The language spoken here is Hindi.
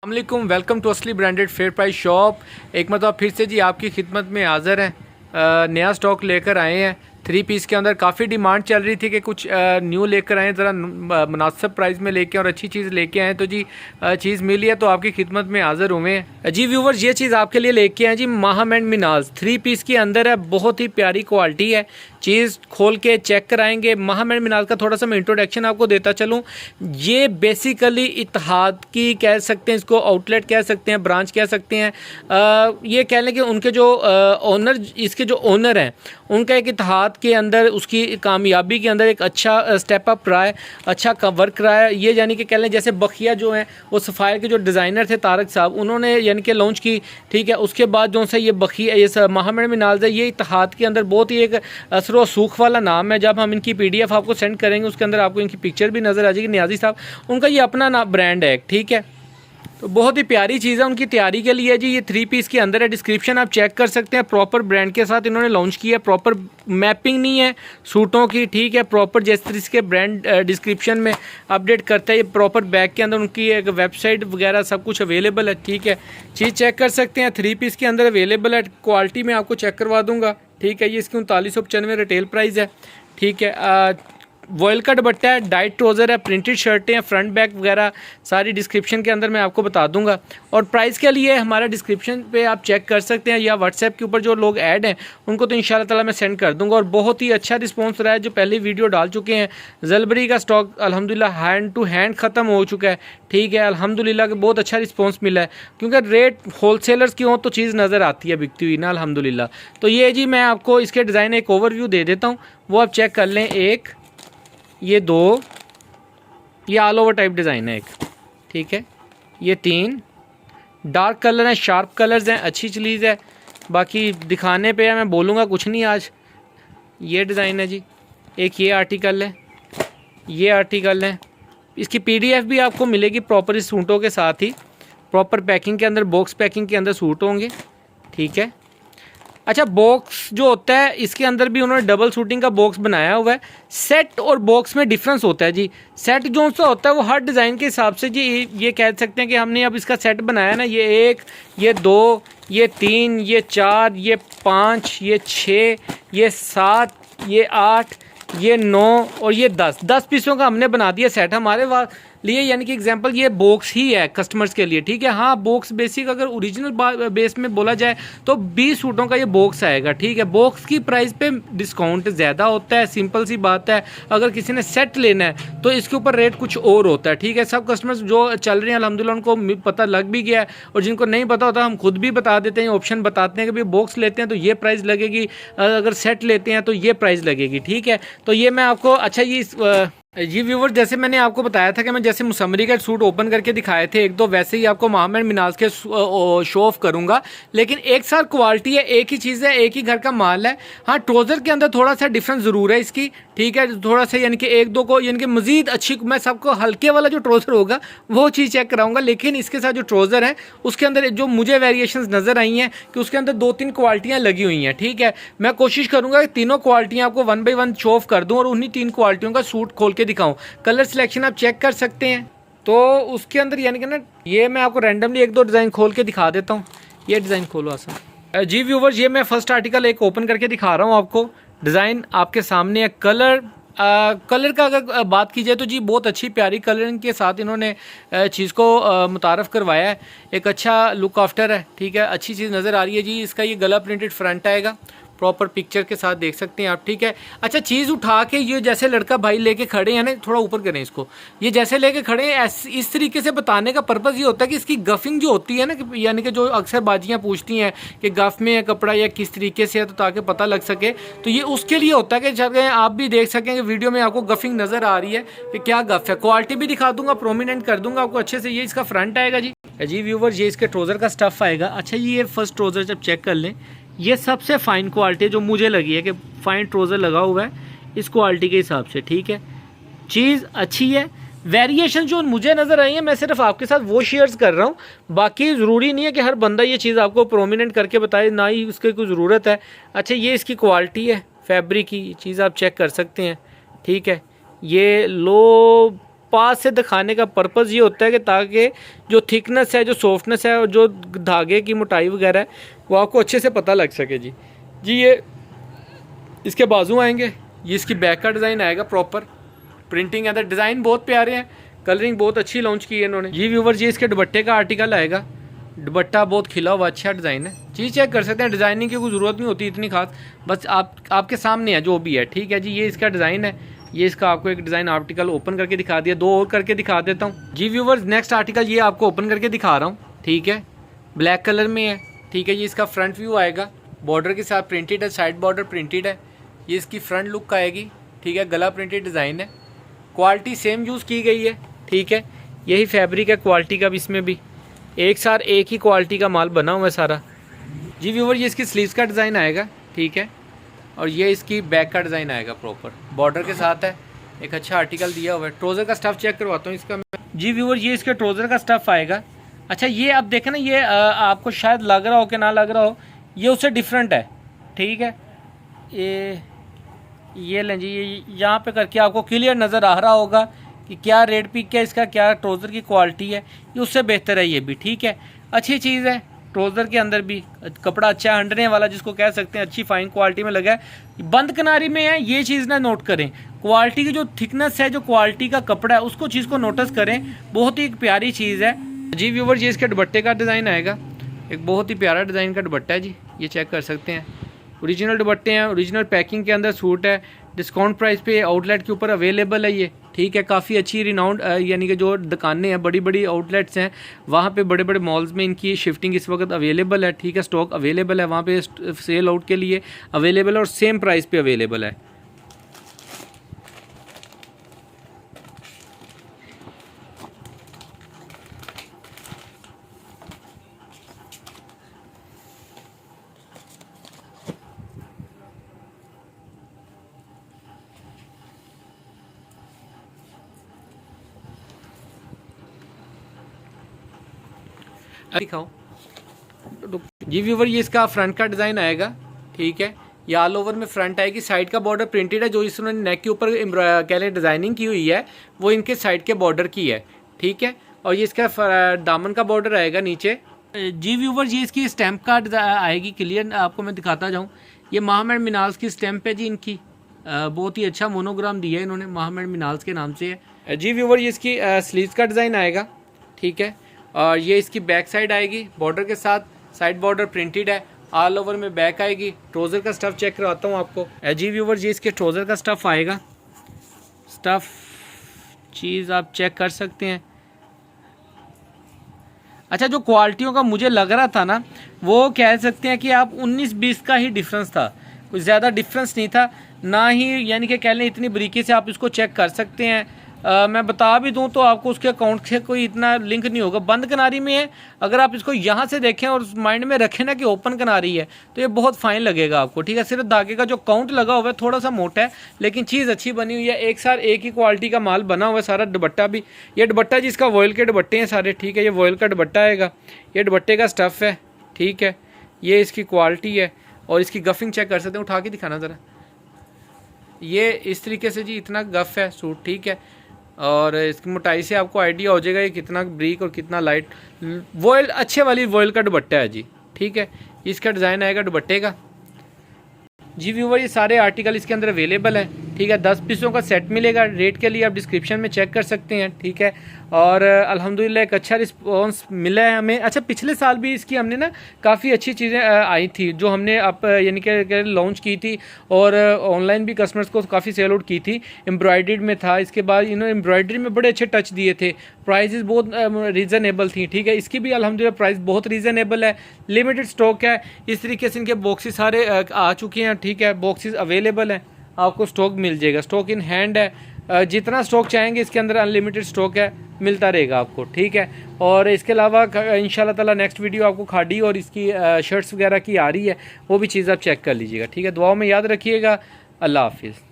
अस्सलामुअलैकुम, वेलकम टू असली ब्रांडेड फेयर प्राइस शॉप। एक मतलब फिर से जी आपकी खिदमत में हाज़िर हैं। नया स्टॉक लेकर आए हैं। 3 पीस के अंदर काफ़ी डिमांड चल रही थी कि कुछ न्यू लेकर आएँ, ज़रा मुनासिब प्राइस में लेके और अच्छी चीज़ लेके आएँ। तो जी चीज़ मिली है तो आपकी खिदमत में हाज़िर हुए हैं। जी व्यूवर्स, ये चीज़ आपके लिए लेके आए जी माहम एंड मिनाज 3 पीस के अंदर है। बहुत ही प्यारी क्वालिटी है। चीज़ खोल के चेक कराएंगे। माहम एंड मिनाज का थोड़ा सा मैं इंट्रोडक्शन आपको देता चलूँ। ये बेसिकली इत्तेहाद की कह सकते हैं, इसको आउटलेट कह सकते हैं, ब्रांच कह सकते हैं। ये कह लें कि उनके जो ओनर, इसके जो ओनर हैं, उनका एक इत्तेहाद के अंदर उसकी कामयाबी के अंदर एक अच्छा स्टेप अप रहा है, अच्छा वर्क रहा है। ये यानी कि कह लें जैसे बखिया जो हैं वो सफ़ायर के जो डिज़ाइनर थे तारक साहब, उन्होंने यानी कि लॉन्च की। ठीक है, उसके बाद जो सा ये बखिया, ये माहम एंड मिनाज है, ये इत्तेहाद के अंदर बहुत ही एक असर व सूख वाला नाम है। जब हम इनकी PDF आपको सेंड करेंगे उसके अंदर आपको इनकी पिक्चर भी नज़र आ जाएगी। नियाजी साहब, उनका ये अपना ब्रांड है। ठीक है, तो बहुत ही प्यारी चीज़ है उनकी तैयारी के लिए जी। ये 3 पीस के अंदर है। डिस्क्रिप्शन आप चेक कर सकते हैं। प्रॉपर ब्रांड के साथ इन्होंने लॉन्च किया है। प्रॉपर मैपिंग नहीं है सूटों की। ठीक है, प्रॉपर जिस तरह के ब्रांड डिस्क्रिप्शन में अपडेट करता है, ये प्रॉपर बैग के अंदर उनकी एक वेबसाइट वगैरह सब कुछ अवेलेबल है। ठीक है, चीज़ चेक कर सकते हैं। 3 पीस के अंदर अवेलेबल है। क्वालिटी में आपको चेक करवा दूँगा। ठीक है, ये इसकी 3995 रिटेल प्राइस है। ठीक है, वॉयल का दुपट्टा है, डाइट ट्राउज़र है, प्रिंटेड शर्टें हैं, फ्रंट बैक वगैरह सारी डिस्क्रिप्शन के अंदर मैं आपको बता दूंगा। और प्राइस के लिए हमारा डिस्क्रिप्शन पे आप चेक कर सकते हैं, या व्हाट्सएप के ऊपर जो लोग ऐड हैं उनको तो इंशाल्लाह ताला मैं सेंड कर दूंगा। और बहुत ही अच्छा रिस्पांस रहा है। जो पहले वीडियो डाल चुके हैं, जलबरी का स्टॉक अल्हम्दुलिल्लाह हैंड टू हैंड ख़त्म हो चुका है। ठीक है, अल्हम्दुलिल्लाह कि बहुत अच्छा रिस्पॉन्स मिला है, क्योंकि रेट होलसेलर्स की हो तो चीज़ नज़र आती है बिकती हुई ना, अल्हम्दुलिल्लाह। तो ये जी मैं आपको इसके डिज़ाइन एक ओवरव्यू दे देता हूँ, वो आप चेक कर लें। एक, ये 2, ये ऑल ओवर टाइप डिज़ाइन है एक। ठीक है, ये 3 डार्क कलर हैं, शार्प कलर्स हैं, अच्छी चीज़ है। बाकी दिखाने पे है, मैं बोलूँगा कुछ नहीं आज। ये डिज़ाइन है जी। एक ये आर्टिकल है, ये आर्टिकल है। इसकी PDF भी आपको मिलेगी प्रॉपर इस सूटों के साथ ही। प्रॉपर पैकिंग के अंदर, बॉक्स पैकिंग के अंदर सूट होंगे। ठीक है, अच्छा, बॉक्स जो होता है इसके अंदर भी उन्होंने डबल शूटिंग का बॉक्स बनाया हुआ है। सेट और बॉक्स में डिफरेंस होता है जी। सेट जो सा होता है वो हर डिज़ाइन के हिसाब से जी, ये कह सकते हैं कि हमने अब इसका सेट बनाया ना, ये 1, ये 2, ये 3, ये 4, ये 5, ये 6, ये 7, ये 8, ये 9 और ये 10 पीसों का हमने बना दिया सेट हमारे लिए। यानी कि एग्जांपल ये बॉक्स ही है कस्टमर्स के लिए। ठीक है, हाँ, बॉक्स बेसिक अगर ओरिजिनल बेस में बोला जाए तो 20 सूटों का ये बॉक्स आएगा। ठीक है, बॉक्स की प्राइस पे डिस्काउंट ज़्यादा होता है, सिंपल सी बात है। अगर किसी ने सेट लेना है तो इसके ऊपर रेट कुछ और होता है। ठीक है, सब कस्टमर्स जो चल रहे हैं अल्हम्दुलिल्लाह उनको पता लग भी गया है, और जिनको नहीं पता होता हम खुद भी बता देते हैं, ऑप्शन बताते हैं कि भाई बॉक्स लेते हैं तो ये प्राइस लगेगी, अगर सेट लेते हैं तो ये प्राइस लगेगी। ठीक है, तो ये मैं आपको, अच्छा ये जी व्यूवर, जैसे मैंने आपको बताया था कि मैं जैसे मुसम्मरी का सूट ओपन करके दिखाए थे एक दो, वैसे ही आपको माहम एंड मिनाज के शो ऑफ करूंगा। लेकिन एक साथ क्वालिटी है, एक ही चीज़ है, एक ही घर का माल है। हाँ, ट्राउज़र के अंदर थोड़ा सा डिफरेंस ज़रूर है इसकी। ठीक है, थोड़ा सा यानी कि एक दो को यानी कि मज़ीद अच्छी, मैं सबको हल्के वाला जो ट्राउज़र होगा वो चीज़ चेक कराऊंगा। लेकिन इसके साथ जो ट्राउज़र है उसके अंदर जो मुझे वेरिएशंस नज़र आई हैं कि उसके अंदर 2-3 क्वालिटियाँ लगी हुई हैं। ठीक है, मैं कोशिश करूँगा कि तीनों क्वालिटियाँ आपको 1 बाय 1 शो ऑफ कर दूँ और उन्हीं 3 क्वालिटियों का सूट खोल के दिखाऊँ। कलर सिलेक्शन आप चेक कर सकते हैं। तो उसके अंदर यानी कि ना, ये मैं आपको रैंडमली 1-2 डिज़ाइन खोल के दिखा देता हूँ। ये डिज़ाइन खोलो आसान जी व्यूवर्स, ये मैं फर्स्ट आर्टिकल एक ओपन करके दिखा रहा हूँ आपको। डिज़ाइन आपके सामने है। कलर का अगर बात की जाए तो जी बहुत अच्छी प्यारी कलरिंग के साथ इन्होंने चीज़ को मुतारफ़ करवाया है। एक अच्छा लुक आफ्टर है। ठीक है, अच्छी चीज़ नज़र आ रही है जी। इसका ये गला प्रिंटेड फ्रंट आएगा, प्रॉपर पिक्चर के साथ देख सकते हैं आप। ठीक है, अच्छा, चीज़ उठा के ये जैसे लड़का भाई लेके खड़े हैं ना, थोड़ा ऊपर करें इसको, ये जैसे लेके खड़े हैं इस तरीके से बताने का पर्पज़ ये होता है कि इसकी गफिंग जो होती है ना, कि यानी कि जो अक्सर बाजियाँ पूछती हैं कि गफ में है कपड़ा या किस तरीके से है, तो ताकि पता लग सके, तो ये उसके लिए होता है कि जगह आप भी देख सकें कि वीडियो में आपको गफिंग नज़र आ रही है कि क्या गफ है। क्वालिटी भी दिखा दूंगा, प्रोमिनेंट कर दूंगा आपको अच्छे से। ये इसका फ्रंट आएगा जी व्यूवर्स, ये इसके ट्राउज़र का स्टफ़ आएगा। अच्छा, ये फर्स्ट ट्राउज़र जब चेक कर लें, ये सबसे फ़ाइन क्वालिटी जो मुझे लगी है कि फ़ाइन ट्राउज़र लगा हुआ है इस क्वालिटी के हिसाब से। ठीक है, चीज़ अच्छी है। वेरिएशन जो मुझे नज़र आई है मैं सिर्फ आपके साथ वो शेयर्स कर रहा हूँ, बाकी ज़रूरी नहीं है कि हर बंदा ये चीज़ आपको प्रोमिनेंट करके बताए, ना ही उसकी कोई ज़रूरत है। अच्छा, ये इसकी क्वालिटी है फैब्रिक की, चीज़ आप चेक कर सकते हैं। ठीक है, ये लो पास से दिखाने का पर्पज़ ये होता है कि ताकि जो थिकनेस है, जो सॉफ्टनेस है और जो धागे की मोटाई वगैरह है वो आपको अच्छे से पता लग सके जी। ये इसके बाजू आएंगे, ये इसकी बैक का डिज़ाइन आएगा, प्रॉपर प्रिंटिंग है, डिज़ाइन बहुत प्यारे हैं, कलरिंग बहुत अच्छी लॉन्च की है इन्होंने जी। व्यूवर, ये इसके दुपट्टे का आर्टिकल आएगा, दुपट्टा बहुत खिला हुआ अच्छा डिज़ाइन है। चीज़ चेक कर सकते हैं, डिज़ाइनिंग की कोई ज़रूरत नहीं होती इतनी खास, बस आपके सामने है जो भी है, ठीक है जी। ये इसका डिज़ाइन है, ये इसका आपको एक डिज़ाइन आर्टिकल ओपन करके दिखा दिया, 2 और करके दिखा देता हूँ जी व्यूवर्स। नेक्स्ट आर्टिकल ये आपको ओपन करके दिखा रहा हूँ, ठीक है, ब्लैक कलर में है, ठीक है। ये इसका फ्रंट व्यू आएगा, बॉर्डर के साथ प्रिंटेड है, साइड बॉर्डर प्रिंटेड है, ये इसकी फ्रंट लुक आएगी, ठीक है। गला प्रिंटेड डिज़ाइन है, क्वालिटी सेम यूज़ की गई है, ठीक है। यही फैब्रिक है क्वालिटी का भी, इसमें भी एक साथ एक ही क्वालिटी का माल बना हुआ है सारा जी व्यूवर। ये इसकी स्लीव्स का डिज़ाइन आएगा, ठीक है, और ये इसकी बैक का डिज़ाइन आएगा, प्रॉपर बॉर्डर के साथ है, एक अच्छा आर्टिकल दिया हुआ है। ट्रोज़र का स्टफ़ चेक करवाता हूँ इसका मैं जी व्यूवर। ये इसके ट्रोज़र का स्टफ़ आएगा। अच्छा, ये अब देखें ना, ये आपको शायद लग रहा हो कि ना लग रहा हो, ये उससे डिफरेंट है, ठीक है। ये लें जी, ये यहाँ पे करके आपको क्लियर नज़र आ रहा होगा कि क्या रेट पी, क्या इसका क्या ट्रोज़र की क्वालिटी है, ये उससे बेहतर है ये भी, ठीक है। अच्छी चीज़ है, ट्रोज़र के अंदर भी कपड़ा अच्छा हंडने वाला जिसको कह सकते हैं, अच्छी फाइन क्वालिटी में लगा है, बंद किनारी में है। ये चीज़ ना नोट करें, क्वालिटी की जो थिकनेस है, जो क्वालिटी का कपड़ा है, उसको चीज़ को नोटिस करें, बहुत ही एक प्यारी चीज़ है जी व्यूवर। ये इसके दुपट्टे का डिज़ाइन आएगा, एक बहुत ही प्यारा डिज़ाइन का दुपट्टा है जी, ये चेक कर सकते हैं। ओरिजिनल दुपट्टे हैं, ओरिजिनल पैकिंग के अंदर सूट है, डिस्काउंट प्राइस पे आउटलेट के ऊपर अवेलेबल है ये, ठीक है। काफ़ी अच्छी रिनाउंड यानी कि जो दुकानें हैं, बड़ी बड़ी आउटलेट्स हैं, वहाँ पे बड़े बड़े मॉल्स में इनकी शिफ्टिंग इस वक्त अवेलेबल है, ठीक है। स्टॉक अवेलेबल है वहाँ पे, सेल आउट के लिए अवेलेबल है और सेम प्राइस पे अवेलेबल है। दिखाओ जी व्यूवर, ये इसका फ्रंट का डिज़ाइन आएगा, ठीक है। ये ऑल ओवर में फ्रंट आएगी, साइड का बॉर्डर प्रिंटेड है, जो इसने नेक के ऊपर कह लें डिज़ाइनिंग की हुई है वो इनके साइड के बॉर्डर की है, ठीक है। और ये इसका दामन का बॉर्डर आएगा नीचे जी व्यूवर। ये इसकी स्टैम्प का आएगी, क्लियर आपको मैं दिखाता जाऊँ। ये मोहम्मद मिनाल्स की स्टैम्प है जी इनकी, बहुत ही अच्छा मोनोग्राम दिया है इन्होंने, मोहम्मद मिनाल्स के नाम से है जी व्यूवर। ये इसकी स्लीव्स का डिज़ाइन आएगा, ठीक है, और ये इसकी बैक साइड आएगी बॉर्डर के साथ, साइड बॉर्डर प्रिंटेड है, ऑल ओवर में बैक आएगी। ट्रोज़र का स्टफ़ चेक करवाता हूँ आपको जी व्यूवर। ये इसके ट्रोज़र का स्टफ़ आएगा, स्टफ़ चीज़ आप चेक कर सकते हैं। अच्छा, जो क्वालिटियों का मुझे लग रहा था ना, वो कह सकते हैं कि आप 19-20 का ही डिफरेंस था, कुछ ज़्यादा डिफरेंस नहीं था, ना ही यानी कि कह लें इतनी बारीकी से आप इसको चेक कर सकते हैं। मैं बता भी दूं तो आपको उसके अकाउंट से कोई इतना लिंक नहीं होगा, बंद किनारी में है। अगर आप इसको यहाँ से देखें और माइंड में रखें ना कि ओपन किनारी है, तो ये बहुत फाइन लगेगा आपको, ठीक है। सिर्फ धागे का जो काउंट लगा हुआ है थोड़ा सा मोटा है, लेकिन चीज़ अच्छी बनी हुई है, एक साथ एक ही क्वालिटी का माल बना हुआ है सारा। दुपट्टा भी, ये दुपट्टा जिसका वॉयल के दुपट्टे हैं सारे, ठीक है, ये वॉयल का दुपट्टा आएगा, ये दुपट्टे का स्टफ़ है, ठीक है। ये इसकी क्वालिटी है और इसकी गफिंग चेक कर सकते हैं, उठा के दिखाना ज़रा। ये इस तरीके से जी इतना गफ है सूट, ठीक है, और इसकी मोटाई से आपको आइडिया हो जाएगा ये कितना ब्रीक और कितना लाइट। वॉयल अच्छे वाली वॉयल का दुपट्टा है जी, ठीक है। इसका डिज़ाइन आएगा दुपट्टे का जी व्यूवर। ये सारे आर्टिकल इसके अंदर अवेलेबल है, ठीक है। 10 पीसों का सेट मिलेगा, रेट के लिए आप डिस्क्रिप्शन में चेक कर सकते हैं, ठीक है। और अल्हम्दुलिल्लाह एक अच्छा रिस्पॉन्स मिला है हमें। अच्छा, पिछले साल भी इसकी हमने ना काफ़ी अच्छी चीज़ें आई थी जो हमने आप यानी कि लॉन्च की थी, और ऑनलाइन भी कस्टमर्स को काफ़ी सेल आउट की थी। एम्ब्रॉयडर्ड में था, इसके बाद इन्होंने एम्ब्रॉयडरी में बड़े अच्छे टच दिए थे, प्राइजेज़ बहुत रीज़नेबल थी, ठीक है। इसकी भी अल्हम्दुलिल्लाह प्राइस बहुत रीज़नेबल है, लिमिटेड स्टॉक है। इस तरीके से इनके बॉक्सेस सारे आ चुके हैं, ठीक है, बॉक्सेस अवेलेबल हैं, आपको स्टॉक मिल जाएगा, स्टॉक इन हैंड है। जितना स्टॉक चाहेंगे इसके अंदर अनलिमिटेड स्टॉक है, मिलता रहेगा आपको, ठीक है। और इसके अलावा इंशाल्लाह ताला नेक्स्ट वीडियो आपको खाड़ी और इसकी शर्ट्स वगैरह की आ रही है, वो भी चीज़ आप चेक कर लीजिएगा, ठीक है। दुआओं में याद रखिएगा। अल्लाह हाफिज़।